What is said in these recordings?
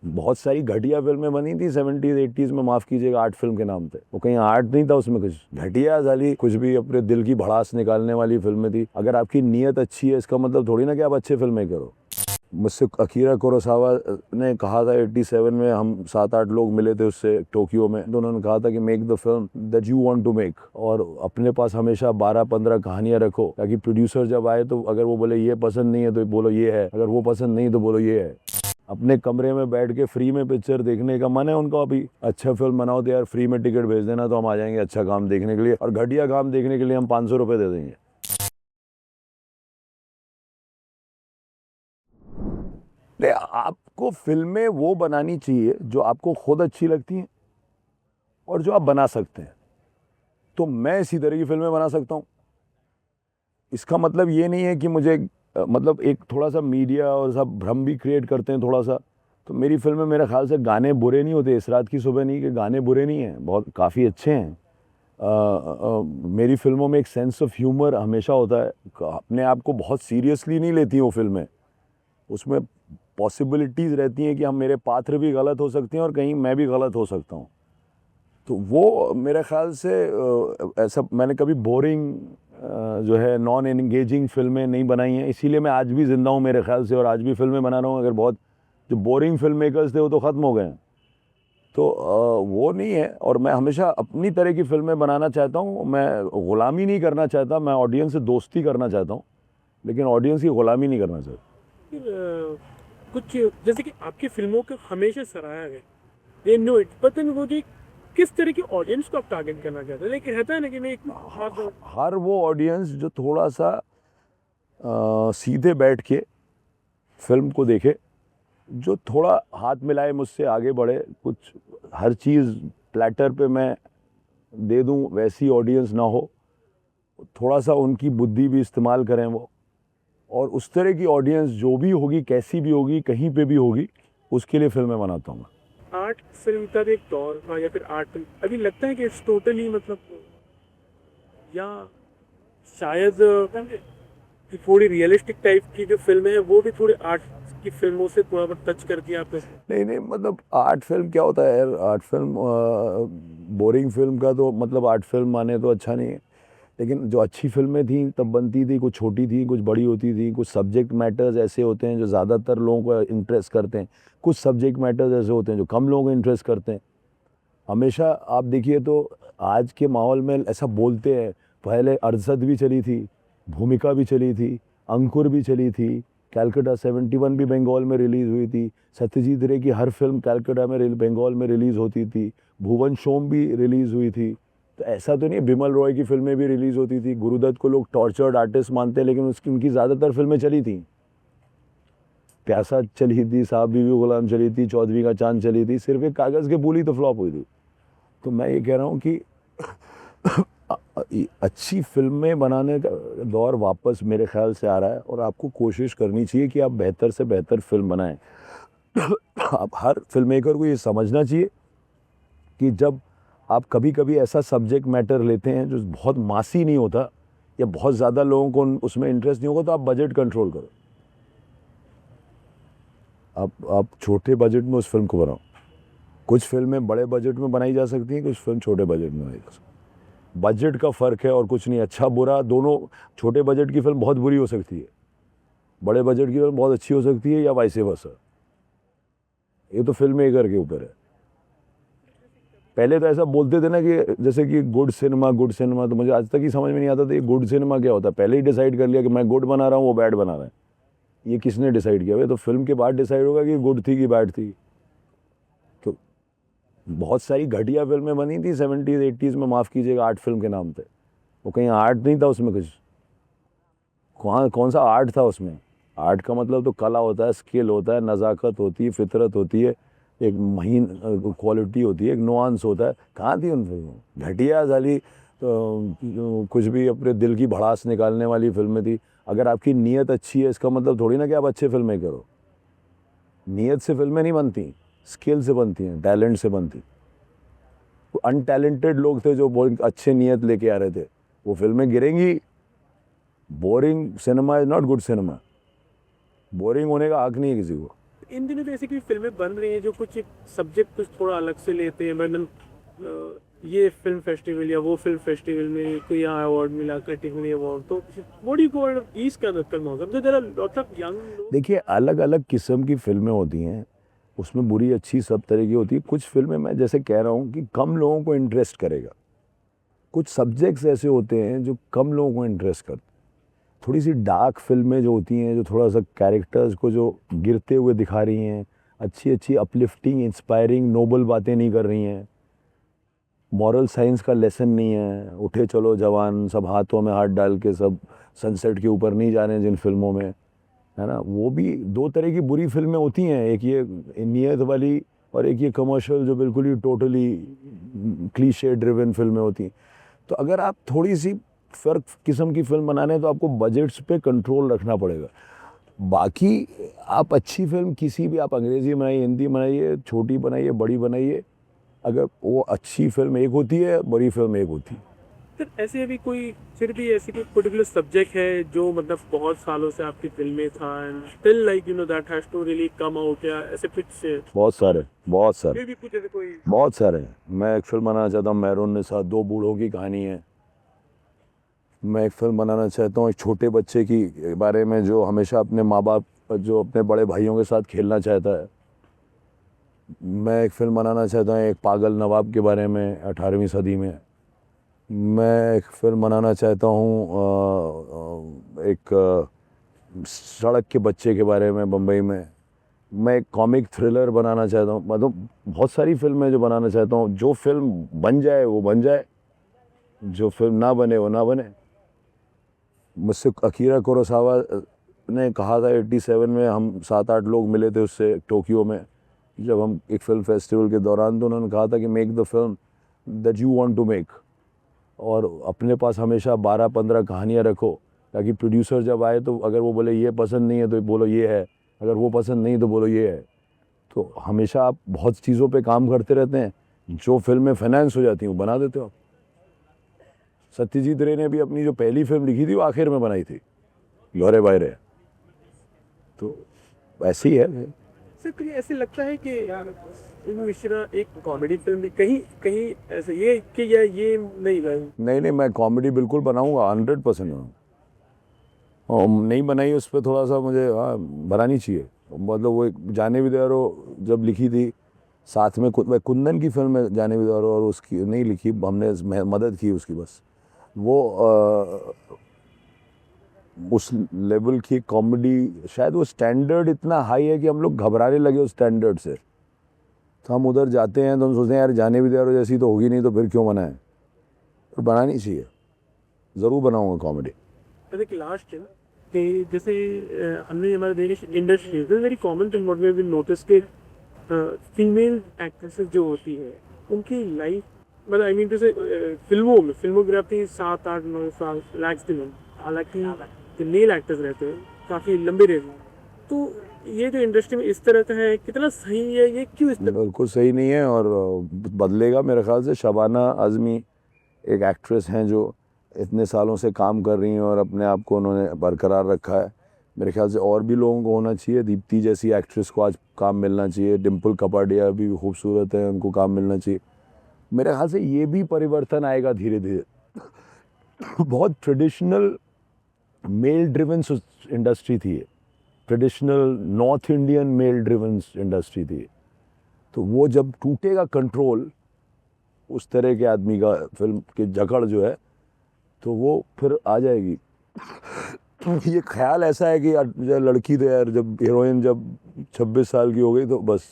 बहुत सारी घटिया फिल्में बनी थी 70s 80s में, माफ़ कीजिएगा, आर्ट फिल्म के नाम पे। वो कहीं आर्ट नहीं था उसमें, कुछ घटिया साली कुछ भी अपने दिल की भड़ास निकालने वाली फिल्में थी। अगर आपकी नीयत अच्छी है इसका मतलब थोड़ी ना कि आप अच्छे फिल्में करो। मुझसे अकीरा कुरोसावा ने कहा था 87 में, हम 7-8 लोग मिले थे उससे टोक्यो में, तो उन्होंने कहा था कि make the film that you want to make, और अपने पास हमेशा 12-15 कहानियां रखो, ताकि प्रोड्यूसर जब आए तो अगर वो बोले ये पसंद नहीं है तो बोलो ये है, अगर वो पसंद नहीं तो बोलो ये है। अपने कमरे में बैठ के फ्री में पिक्चर देखने का मन है उनको, अभी अच्छा फिल्म बनाओ तो यार फ्री में टिकट भेज देना, तो हम आ जाएंगे अच्छा काम देखने के लिए, और घटिया काम देखने के लिए हम 500 रुपये दे देंगे। नहीं, आपको फिल्में वो बनानी चाहिए जो आपको खुद अच्छी लगती हैं और जो आप बना सकते हैं। तो मैं इसी तरह की फिल्में बना सकता हूँ। इसका मतलब ये नहीं है कि मुझे मतलब एक थोड़ा सा मीडिया और सब भ्रम भी क्रिएट करते हैं थोड़ा सा। तो मेरी फिल्म में मेरे ख्याल से गाने बुरे नहीं होते, इस रात की सुबह नहीं कि गाने बुरे नहीं हैं, बहुत काफ़ी अच्छे हैं। मेरी फिल्मों में एक सेंस ऑफ ह्यूमर हमेशा होता है, अपने आप को बहुत सीरियसली नहीं लेती वो फिल्में। उसमें पॉसिबिलिटीज़ रहती हैं कि हम, मेरे पात्र भी गलत हो सकते हैं और कहीं मैं भी गलत हो सकता हूँ। तो वो मेरे ख्याल से ऐसा मैंने कभी बोरिंग जो है नॉन एंगेजिंग फिल्में नहीं बनाई हैं, इसीलिए मैं आज भी ज़िंदा हूँ मेरे ख्याल से, और आज भी फिल्में बना रहा हूँ। अगर बहुत जो बोरिंग फिल्म मेकर्स थे वो तो ख़त्म हो गए हैं। तो वो नहीं है, और मैं हमेशा अपनी तरह की फिल्में बनाना चाहता हूँ। मैं ग़ुलामी नहीं करना चाहता, मैं ऑडियंस से दोस्ती करना चाहता हूँ, लेकिन ऑडियंस की ग़ुलामी नहीं करना चाहता। फिर कुछ जैसे कि आपकी फिल्मों को हमेशा सराहा गया, दे नो इट, पता नहीं वो कि किस तरह की ऑडियंस को आप टारगेट करना चाहते हैं, लेकिन रहता है ना कि नहीं एक हर वो ऑडियंस जो थोड़ा सा सीधे बैठ के फिल्म को देखे, जो थोड़ा हाथ मिलाए मुझसे आगे बढ़े, कुछ हर चीज़ प्लेटर पे मैं दे दूं वैसी ऑडियंस ना हो, थोड़ा सा उनकी बुद्धि भी इस्तेमाल करें वो। और उस तरह की ऑडियंस जो भी होगी, कैसी भी होगी, कहीं पे भी होगी, उसके लिए फिल्में बनाता हूँ मैं। आर्ट फिल्म का भी एक दौर था, या फिर आर्ट फिल्म अभी लगता है कि इट्स टोटली मतलब, या शायद कि थोड़ी रियलिस्टिक टाइप की जो फिल्में हैं वो भी थोड़ी आर्ट की फिल्मों से थोड़ा बहुत टच करती है आपको? नहीं नहीं, मतलब आर्ट फिल्म क्या होता है यार, आर्ट फिल्म बोरिंग फिल्म का तो मतलब आर्ट फिल्म माने तो अच्छा नहीं है। लेकिन जो अच्छी फिल्में थी तब बनती थी, कुछ छोटी थी कुछ बड़ी होती थी, कुछ सब्जेक्ट मैटर्स ऐसे होते हैं जो ज़्यादातर लोगों को इंटरेस्ट करते हैं, कुछ सब्जेक्ट मैटर्स ऐसे होते हैं जो कम लोगों को इंटरेस्ट करते हैं। हमेशा आप देखिए तो आज के माहौल में ऐसा बोलते हैं, पहले अरशद भी चली थी, भूमिका भी चली थी, अंकुर भी चली थी, कैलकाटा 71 भी बंगाल में रिलीज़ हुई थी, सत्यजीत रे की हर फिल्म कैलकाटा में बंगाल में रिलीज़ होती थी, भुवन शोम भी रिलीज़ हुई थी। तो ऐसा तो नहीं, बिमल रॉय की फिल्में भी रिलीज़ होती थी। गुरुदत्त को लोग टॉर्चर्ड आर्टिस्ट मानते हैं, लेकिन उसकी उनकी ज़्यादातर फिल्में चली थी। प्यासा चली थी, साहब बीवी गुलाम चली थी, चौदहवीं का चांद चली थी, सिर्फ एक कागज़ के फूल ही तो फ्लॉप हुई थी। तो मैं ये कह रहा हूँ कि अच्छी फिल्में बनाने का दौर वापस मेरे ख्याल से आ रहा है, और आपको कोशिश करनी चाहिए कि आप बेहतर से बेहतर फिल्म बनाएं। आप हर फिल्म मेकर को ये समझना चाहिए कि जब आप कभी कभी ऐसा सब्जेक्ट मैटर लेते हैं जो बहुत मासी नहीं होता, या बहुत ज़्यादा लोगों को उसमें इंटरेस्ट नहीं होगा, तो आप बजट कंट्रोल करो। आप छोटे बजट में उस फिल्म को बनाओ। कुछ फिल्में बड़े बजट में बनाई जा सकती हैं, कुछ फिल्म छोटे बजट में बनाई जा सकती है। बजट का फ़र्क है और कुछ नहीं, अच्छा बुरा दोनों। छोटे बजट की फिल्म बहुत बुरी हो सकती है, बड़े बजट की फिल्म बहुत अच्छी हो सकती है, या वाइस वर्सा। ये तो फिल्म मेकर के ऊपर है। पहले तो ऐसा बोलते थे ना कि जैसे कि गुड सिनेमा गुड सिनेमा, तो मुझे आज तक ही समझ में नहीं आता था ये गुड सिनेमा क्या होता है। पहले ही डिसाइड कर लिया कि मैं गुड बना रहा हूँ, वो बैड बना रहा है। ये किसने डिसाइड किया? भाई तो फिल्म के बाद डिसाइड होगा कि गुड थी कि बैड थी। तो बहुत सारी घटिया फिल्में बनी थी 70s 80s में, माफ़ कीजिएगा, आर्ट फिल्म के नाम पे। वो कहीं आर्ट नहीं था उसमें कुछ, कौन कौन सा आर्ट था उसमें? आर्ट का मतलब तो कला होता है, स्किल होता है, नज़ाकत होती है, फितरत होती है, एक महीन क्वालिटी होती है, एक नुआंस होता है। कहाँ थी उन फिल्मों? घटिया साली कुछ भी अपने दिल की भड़ास निकालने वाली फिल्में थी। अगर आपकी नीयत अच्छी है इसका मतलब थोड़ी ना कि आप अच्छे फिल्में करो। नीयत से फिल्में नहीं बनती, स्किल से बनती हैं, टैलेंट से बनती। अनटैलेंटेड लोग थे जो बहुत अच्छे नीयत लेके आ रहे थे, वो फिल्में गिरेंगी। Boring cinema is not good cinema. Boring होने का हक नहीं है किसी को। इन दिनों तो ऐसी कोई फिल्में बन रही हैं जो कुछ सब्जेक्ट कुछ थोड़ा अलग से लेते हैं, मतलब ये फिल्म फेस्टिवल या वो फिल्म फेस्टिवल में कोई यहाँ अवार्ड मिला, कैटेगरी अवार्ड, तो व्हाट डू यू कॉल इस काइंड ऑफ फिल्म होगा, there are lots of young लोग। देखिए अलग अलग किस्म की फिल्में होती हैं, उसमें बुरी अच्छी सब तरह की होती है। कुछ फिल्में मैं जैसे कह रहा हूँ कि कम लोगों को इंटरेस्ट करेगा, कुछ सब्जेक्ट्स ऐसे होते हैं जो कम लोगों को इंटरेस्ट करते हैं। थोड़ी सी डार्क फिल्में जो होती हैं, जो थोड़ा सा कैरेक्टर्स को जो गिरते हुए दिखा रही हैं, अच्छी अच्छी अपलिफ्टिंग इंस्पायरिंग नोबल बातें नहीं कर रही हैं, मॉरल साइंस का लेसन नहीं है, उठे चलो जवान सब हाथों में हाथ डाल के सब सनसेट के ऊपर नहीं जा रहे हैं जिन फिल्मों में, है ना, वो भी दो तरह की बुरी फिल्में होती हैं, एक ये नियत वाली और एक ये कमर्शियल जो बिल्कुल ही टोटली क्लीशे ड्रिवन फिल्में होती हैं। तो अगर आप थोड़ी सी फ़र्क किस्म की फिल्म बनाने हैं तो आपको बजट्स पे कंट्रोल रखना पड़ेगा। बाकी आप अच्छी फिल्म किसी भी, आप अंग्रेज़ी बनाइए, हिंदी बनाइए, छोटी बनाइए, बड़ी बनाइए, अगर वो अच्छी फिल्म एक होती है, बुरी फिल्म एक होती है। सर ऐसे अभी कोई फिर भी ऐसी कोई पर्टिकुलर सब्जेक्ट है जो मतलब बहुत सालों से आपकी फिल्में था and still like you know that has to really come out, या ऐसे कुछ से बहुत सारे फिर भी कुछ ऐसे कोई। बहुत सारे हैं। मैं एक फिल्म बनाना चाहता हूँ मैरून निसा, दो बूढ़ों की कहानी है। मैं एक फिल्म बनाना चाहता हूँ एक छोटे बच्चे की बारे में जो हमेशा अपने माँ बाप, जो अपने बड़े भाइयों के साथ खेलना चाहता है। मैं एक फिल्म बनाना चाहता हूँ एक पागल नवाब के बारे में 18वीं सदी में। मैं एक फिल्म बनाना चाहता हूँ एक सड़क के बच्चे के बारे में बम्बई में। मैं एक कॉमिक थ्रिलर बनाना चाहता हूँ। मतलब बहुत सारी फिल्में जो बनाना चाहता हूँ। जो फिल्म बन जाए वो बन जाए, जो फिल्म ना बने वो ना बने। मुझसे अकीरा कुरोसावा ने कहा था 87 में, हम 7-8 लोग मिले थे उससे टोक्यो में जब हम एक फिल्म फेस्टिवल के दौरान, तो उन्होंने कहा था कि make the film that you want to make, और अपने पास हमेशा 12-15 कहानियाँ रखो, ताकि प्रोड्यूसर जब आए तो अगर वो बोले ये पसंद नहीं है तो बोलो ये है, अगर वो पसंद नहीं तो बोलो ये है। तो हमेशा आप बहुत चीज़ों पे काम करते रहते हैं, जो फिल्में फाइनेंस हो जाती हैं वो बना देते हो। सत्यजीत रे ने भी अपनी जो पहली फिल्म लिखी थी वो आखिर में बनाई थी, लौरे बायरे। तो ऐसे ही है। सर कहीं ऐसे लगता है कि यार मिश्रा एक कॉमेडी फिल्म में कहीं कहीं ऐसे ये कि या ये नहीं भाई। नहीं, मैं कॉमेडी बिल्कुल बनाऊंगा, 100% बनाऊंगा। और नहीं बनाई उस पर थोड़ा सा मुझे बनानी चाहिए। मतलब वो एक जाने भी दे रो जब लिखी थी, साथ में कुंदन की फिल्म में जाने भी दे रो, और उसकी नहीं लिखी, हमने मदद की उसकी बस। वो उस लेवल की कॉमेडी, शायद वो स्टैंडर्ड इतना हाई है कि हम लोग घबराने लगे उस स्टैंडर्ड से। तो हम उधर जाते हैं तो हम सोचते हैं यार जाने भी दे रो जैसी तो होगी नहीं, तो फिर क्यों बनाएं। तो बनानी चाहिए, ज़रूर बनाऊंगा कॉमेडी। एक लास्ट है कि जैसे हमने हमारे देश industry very common thing what we have notice के फीमेल एक्ट्रेसेस जो होती है उनकी लाइफ, मतलब आई मीन टू से फिल्मों में फिल्मोग्राफी 7-8-9 साल मैक्सिमम, हालांकि जो मेल एक्टर्स रहते हैं काफ़ी लंबे रेंज में। तो ये जो इंडस्ट्री में इस तरह का है, कितना सही है ये, क्यों इस तरह? बिल्कुल सही नहीं है और बदलेगा मेरे ख्याल से। शबाना आज़मी एक एक्ट्रेस हैं जो इतने सालों से काम कर रही हैं और अपने आप को उन्होंने बरकरार रखा है। मेरे ख्याल से और भी लोगों को होना चाहिए। दीप्ति जैसी एक्ट्रेस को आज काम मिलना चाहिए। डिम्पल कपाडिया भी खूबसूरत है, उनको काम मिलना चाहिए। मेरे ख्याल से ये भी परिवर्तन आएगा धीरे धीरे। बहुत ट्रेडिशनल मेल ड्रिवन इंडस्ट्री थी, traditional north Indian male driven industry थी। तो वो जब टूटेगा कंट्रोल उस तरह के आदमी का, फिल्म की जकड़ जो है, तो वो फिर आ जाएगी। ये ख्याल ऐसा है कि यार लड़की तो यार जब हीरोइन जब 26 साल की हो गई तो बस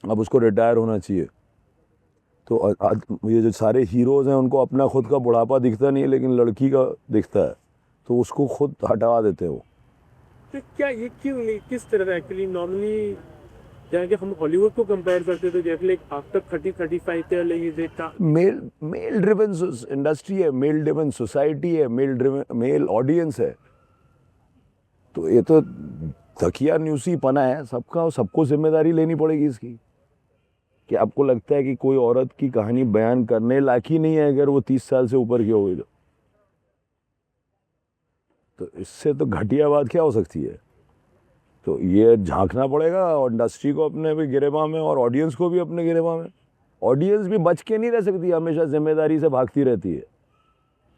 अब उसको रिटायर होना चाहिए। तो ये जो सारे हीरोज़ हैं उनको अपना खुद का बुढ़ापा दिखता नहीं है, लेकिन लड़की का दिखता है, तो उसको खुद हटा देते हैं वो। तो क्या ये क्यों, किस तरह एक्चुअली नॉर्मली जहाँ कि हम हॉलीवुड को कंपेयर करते थे, जैसे लाइक आफ्टर 30-35 के लिए देखता मेल ड्रिवन इंडस्ट्री है, मेल ड्रिवन सोसाइटी है, मेल ड्रिवन मेल ऑडियंस है। तो ये तो धकिया न्यूसी पना है सबका, सबको जिम्मेदारी लेनी पड़ेगी इसकी। कि आपको लगता है कि कोई औरत की कहानी बयान करने लायक ही नहीं है अगर वो 30 साल से ऊपर की हो गई तो इससे तो घटिया बात क्या हो सकती है। तो ये झांकना पड़ेगा और इंडस्ट्री को अपने भी गिरेबान में और ऑडियंस को भी अपने गिरेबान में। ऑडियंस भी बच के नहीं रह सकती, हमेशा जिम्मेदारी से भागती रहती है।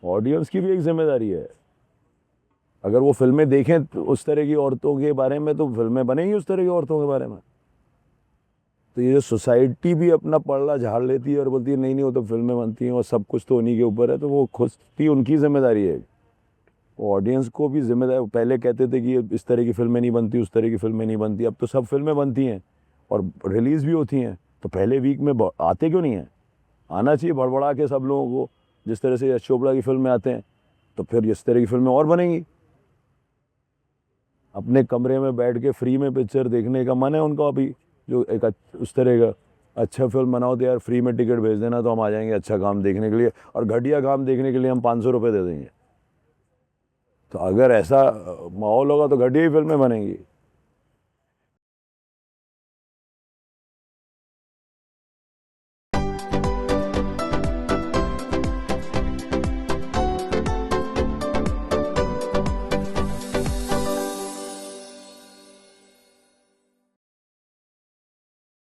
ऑडियंस की भी एक जिम्मेदारी है। अगर वो फिल्में देखें तो उस तरह की औरतों के बारे में, तो फिल्में बनेंगी उस तरह की औरतों के बारे में। तो ये सोसाइटी भी अपना पल्ला झाड़ लेती है और बोलती है नहीं नहीं वो तो फिल्में बनती हैं और सब कुछ तो उन्हीं के ऊपर है, तो वो खुद ही उनकी जिम्मेदारी है। वो ऑडियंस को भी जिम्मेदारी, पहले कहते थे कि इस तरह की फिल्में नहीं बनती, उस तरह की फिल्में नहीं बनती, अब तो सब फिल्में बनती हैं और रिलीज़ भी होती हैं। तो पहले वीक में आते क्यों नहीं हैं? आना चाहिए भड़बड़ा के सब लोगों को। जिस तरह से यश चोपड़ा की फिल्में आते हैं तो फिर इस तरह की फिल्में और बनेंगी। अपने कमरे में बैठ के फ्री में पिक्चर देखने का मन है उनका अभी, जो एक उस तरह का अच्छा फिल्म बनाओ तो यार फ्री में टिकट भेज देना तो हम आ जाएंगे अच्छा काम देखने के लिए, और घटिया काम देखने के लिए हम 500 रुपये दे देंगे। तो अगर ऐसा माहौल होगा तो घटिया ही फिल्में बनेंगी।